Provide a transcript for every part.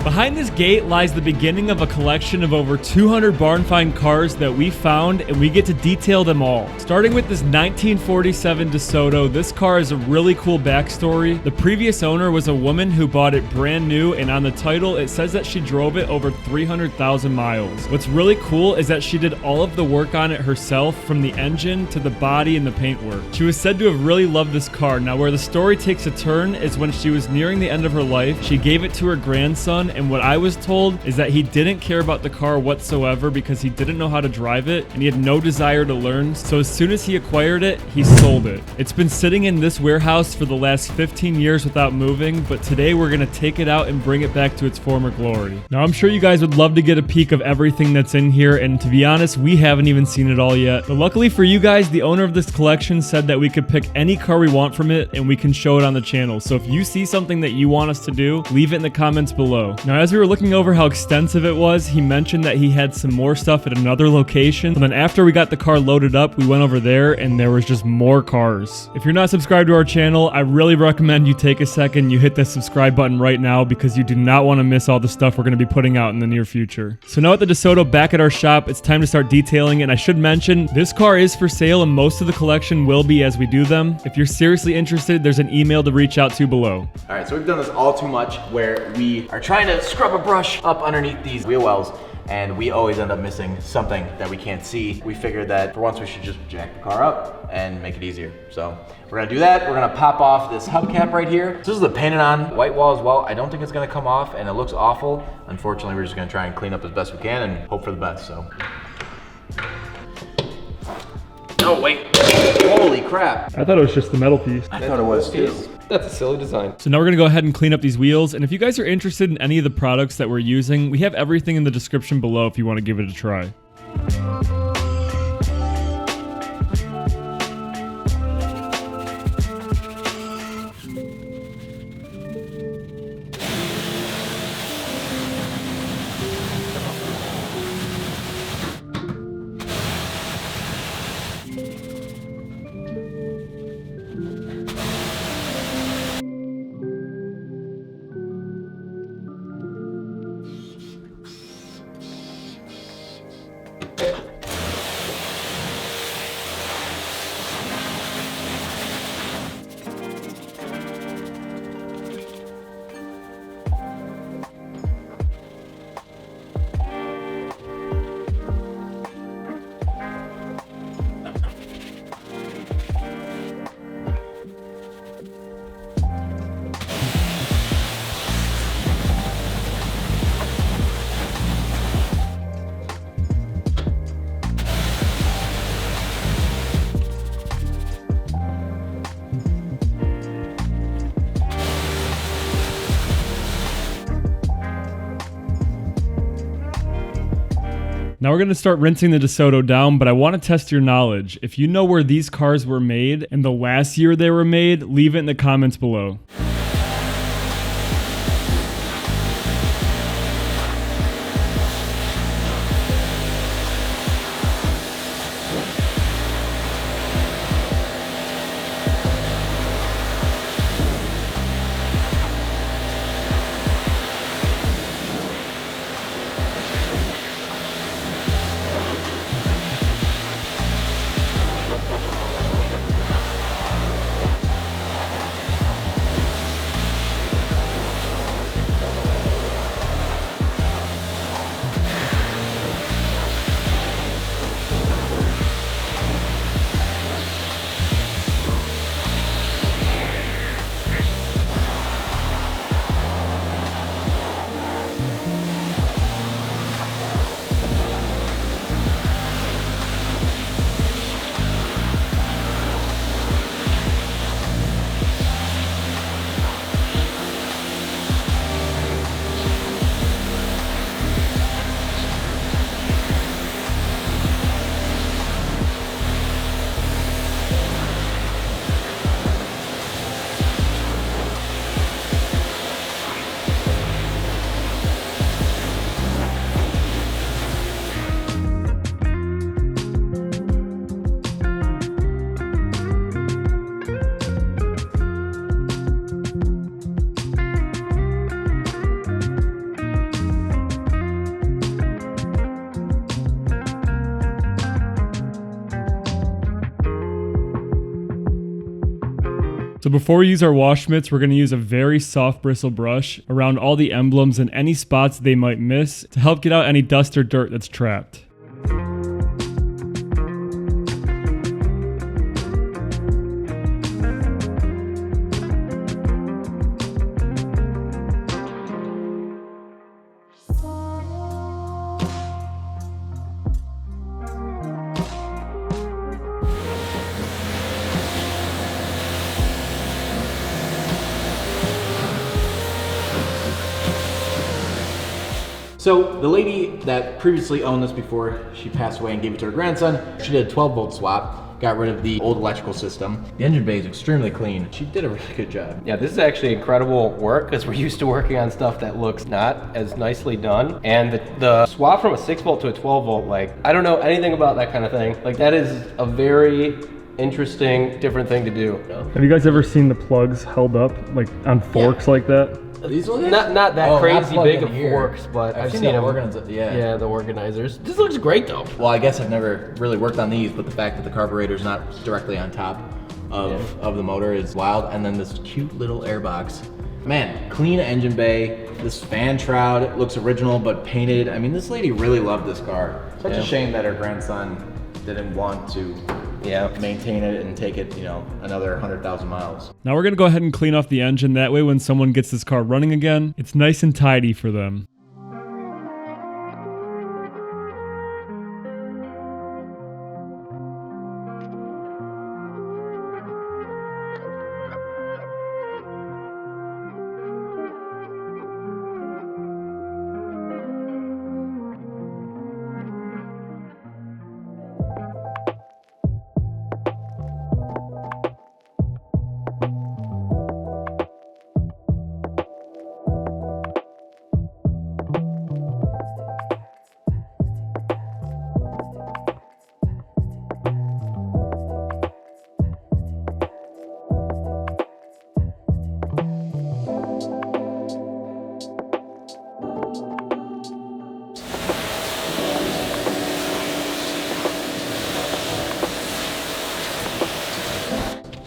Behind this gate lies the beginning of a collection of over 200 barn find cars that we found, and we get to detail them all. Starting with this 1947 DeSoto, this car has a really cool backstory. The previous owner was a woman who bought it brand new, and on the title it says that she drove it over 300,000 miles. What's really cool is that she did all of the work on it herself, from the engine to the body and the paintwork. She was said to have really loved this car. Now where the story takes a turn is when she was nearing the end of her life, she gave it to her grandson, and what I was told is that he didn't care about the car whatsoever because he didn't know how to drive it and he had no desire to learn, so as soon as he acquired it, he sold it. It's been sitting in this warehouse for the last 15 years without moving, but today we're gonna take it out and bring it back to its former glory. Now I'm sure you guys would love to get a peek of everything that's in here, and to be honest, we haven't even seen it all yet. But luckily for you guys, the owner of this collection said that we could pick any car we want from it and we can show it on the channel. So if you see something that you want us to do, leave it in the comments below. Now as we were looking over how extensive it was, he mentioned that he had some more stuff at another location. And then after we got the car loaded up, we went over there and there was just more cars. If you're not subscribed to our channel, I really recommend you take a second, you hit the subscribe button right now because you do not want to miss all the stuff we're going to be putting out in the near future. So now at the DeSoto back at our shop, it's time to start detailing, and I should mention this car is for sale and most of the collection will be as we do them. If you're seriously interested, there's an email to reach out to below. All right, so we've done this all too much where we are trying to scrub a brush up underneath these wheel wells, and we always end up missing something that we can't see. We figured that for once we should just jack the car up and make it easier. So we're gonna do that. We're gonna pop off this hubcap right here. This is the painted on white wall as well. I don't think it's gonna come off and it looks awful. Unfortunately, we're just gonna try and clean up as best we can and hope for the best, so. Oh, wait. Holy crap. I thought it was just the metal piece. I thought it was too. That's a silly design. So now we're gonna go ahead and clean up these wheels, and if you guys are interested in any of the products that we're using, we have everything in the description below if you want to give it a try. Now we're going to start rinsing the DeSoto down, but I want to test your knowledge. If you know where these cars were made and the last year they were made, leave it in the comments below. So before we use our wash mitts, we're going to use a very soft bristle brush around all the emblems and any spots they might miss to help get out any dust or dirt that's trapped. So the lady that previously owned this before she passed away and gave it to her grandson, she did a 12-volt swap, got rid of the old electrical system. The engine bay is extremely clean. She did a really good job. Yeah, this is actually incredible work because we're used to working on stuff that looks not as nicely done. And the swap from a 6-volt to a 12-volt, like, I don't know anything about that kind of thing. Like, that is a very interesting, different thing to do. Have you guys ever seen the plugs held up like on forks like that? These ones? Not that crazy not big of here. forks, but I've seen the them. Yeah, the organizers. This looks great though. Well, I guess I've never really worked on these, but the fact that the carburetor's not directly on top of the motor is wild. And then this cute little air box. Man, clean engine bay. This fan shroud looks original but painted. I mean, this lady really loved this car. Such a shame that her grandson didn't want to maintain it and take it, another 100,000 miles. Now we're going to go ahead and clean off the engine. That way when someone gets this car running again, it's nice and tidy for them.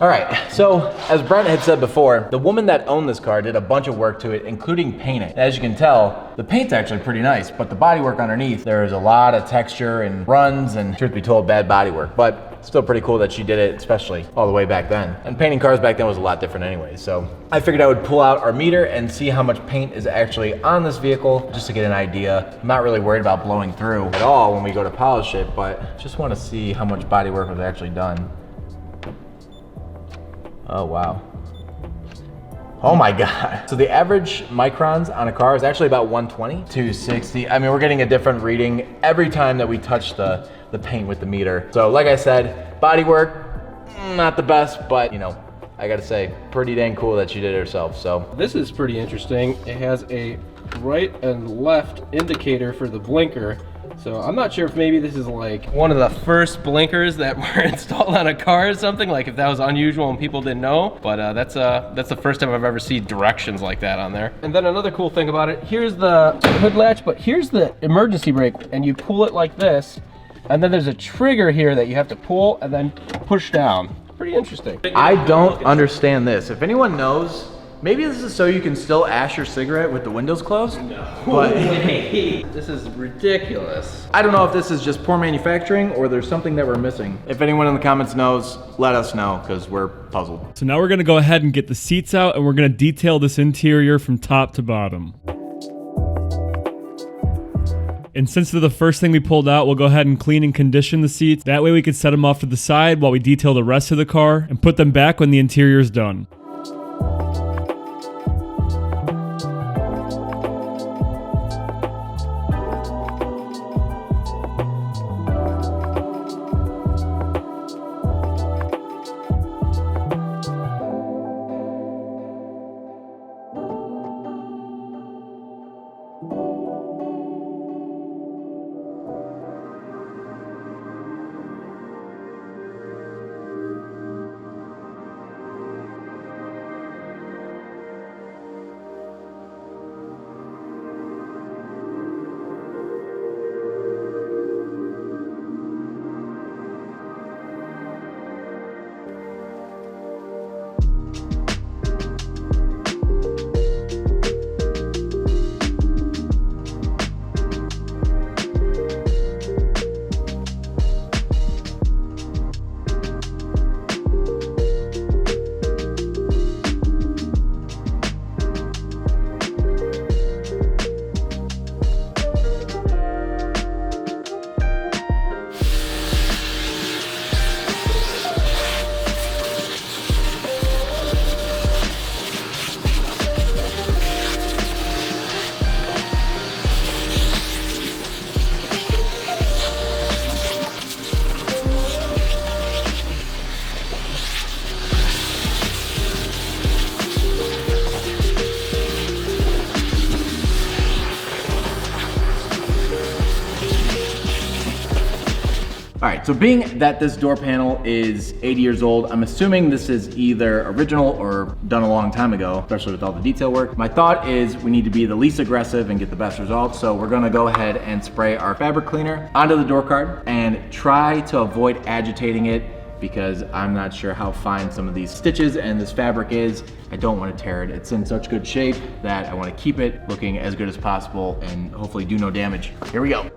All right, so as Brent had said before, the woman that owned this car did a bunch of work to it, including paint it. As you can tell, the paint's actually pretty nice, but the bodywork underneath, there's a lot of texture and runs and, truth be told, bad bodywork. But still pretty cool that she did it, especially all the way back then. And painting cars back then was a lot different anyway, so I figured I would pull out our meter and see how much paint is actually on this vehicle, just to get an idea. I'm not really worried about blowing through at all when we go to polish it, but just want to see how much bodywork was actually done. Oh, wow. Oh my God. So the average microns on a car is actually about 120 to 60. I mean, we're getting a different reading every time that we touch the paint with the meter. So like I said, bodywork, not the best, but I gotta say, pretty dang cool that she did it herself, so. This is pretty interesting. It has a right and left indicator for the blinker. So I'm not sure if maybe this is like one of the first blinkers that were installed on a car or something, like if that was unusual and people didn't know, but that's the first time I've ever seen directions like that on there. And then another cool thing about it, here's the hood latch, but here's the emergency brake, and you pull it like this, and then there's a trigger here that you have to pull and then push down. Pretty interesting. I don't understand this. If anyone knows, maybe this is so you can still ash your cigarette with the windows closed? No. But this is ridiculous. I don't know if this is just poor manufacturing or there's something that we're missing. If anyone in the comments knows, let us know, because we're puzzled. So now we're going to go ahead and get the seats out, and we're going to detail this interior from top to bottom. And since they're the first thing we pulled out, we'll go ahead and clean and condition the seats. That way we can set them off to the side while we detail the rest of the car and put them back when the interior is done. All right, so being that this door panel is 80 years old, I'm assuming this is either original or done a long time ago, especially with all the detail work. My thought is we need to be the least aggressive and get the best results. So we're gonna go ahead and spray our fabric cleaner onto the door card and try to avoid agitating it, because I'm not sure how fine some of these stitches and this fabric is. I don't want to tear it. It's in such good shape that I want to keep it looking as good as possible and hopefully do no damage. Here we go.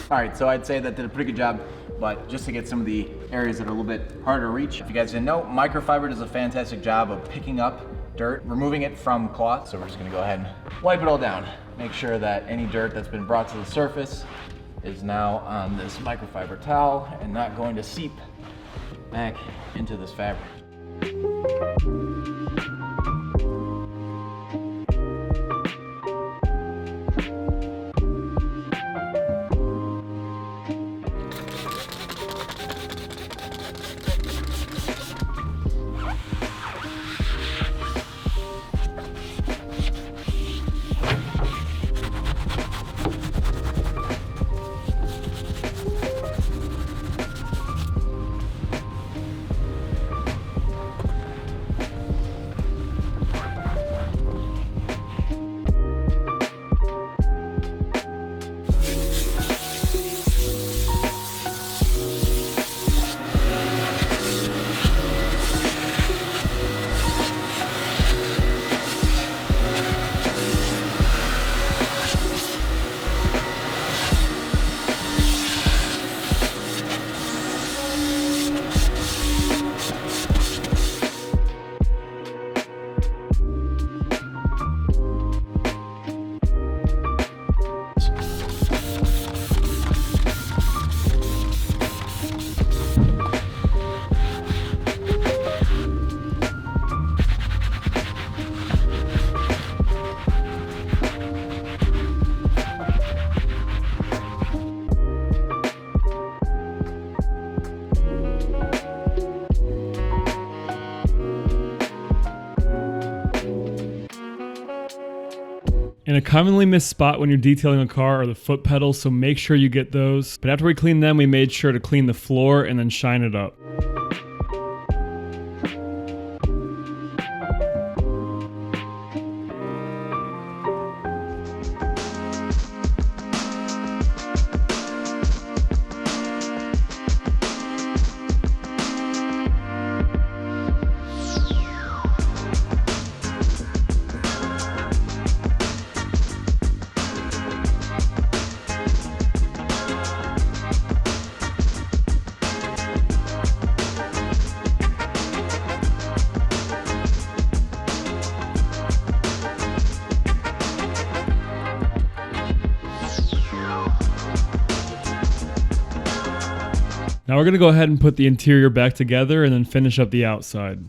All right, so I'd say that did a pretty good job, but just to get some of the areas that are a little bit harder to reach. If you guys didn't know, microfiber does a fantastic job of picking up dirt, removing it from cloth. So we're just gonna go ahead and wipe it all down. Make sure that any dirt that's been brought to the surface is now on this microfiber towel and not going to seep back into this fabric. And a commonly missed spot when you're detailing a car are the foot pedals, so make sure you get those. But after we cleaned them, we made sure to clean the floor and then shine it up. Now we're gonna go ahead and put the interior back together and then finish up the outside.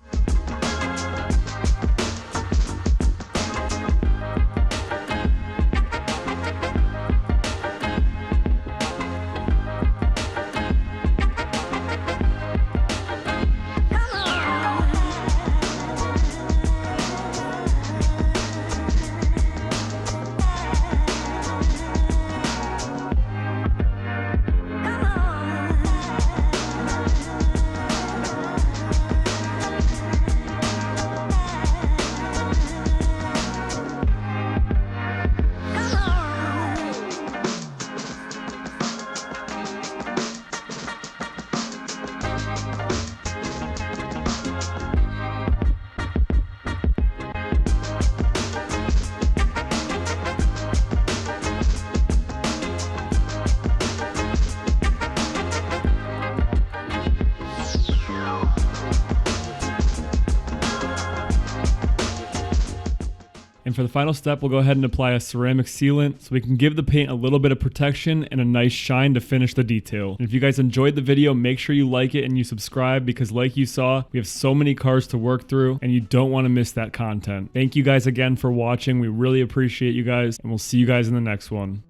For the final step, we'll go ahead and apply a ceramic sealant so we can give the paint a little bit of protection and a nice shine to finish the detail. And if you guys enjoyed the video, make sure you like it and you subscribe, because like you saw, we have so many cars to work through and you don't want to miss that content. Thank you guys again for watching. We really appreciate you guys, and we'll see you guys in the next one.